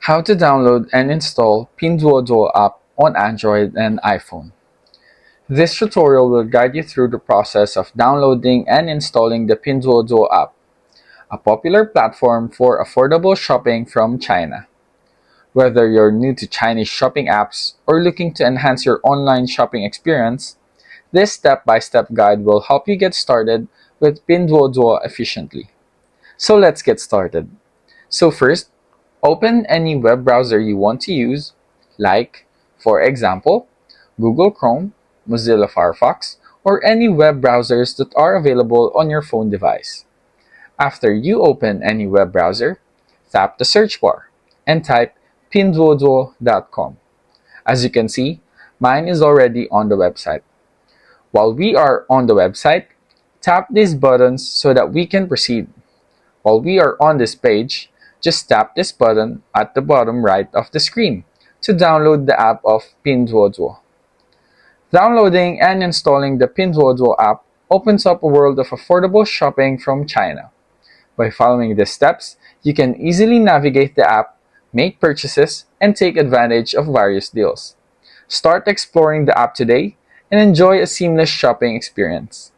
How to download and install Pinduoduo app on Android and iPhone. This tutorial will guide you through the process of downloading and installing the Pinduoduo app, a popular platform for affordable shopping from China. Whether you're new to Chinese shopping apps or looking to enhance your online shopping experience, this step-by-step guide will help you get started with Pinduoduo efficiently. So let's get started. So first, open any web browser you want to use, like, for example, Google Chrome, Mozilla Firefox, or any web browsers that are available on your phone device. After you open any web browser, tap the search bar and type pinduoduo.com. As you can see, mine is already on the website. While we are on the website, tap these buttons so that we can proceed. While we are on this page, just tap this button at the bottom right of the screen to download the app of Pinduoduo. Downloading and installing the Pinduoduo app opens up a world of affordable shopping from China. By following these steps, you can easily navigate the app, make purchases, and take advantage of various deals. Start exploring the app today and enjoy a seamless shopping experience.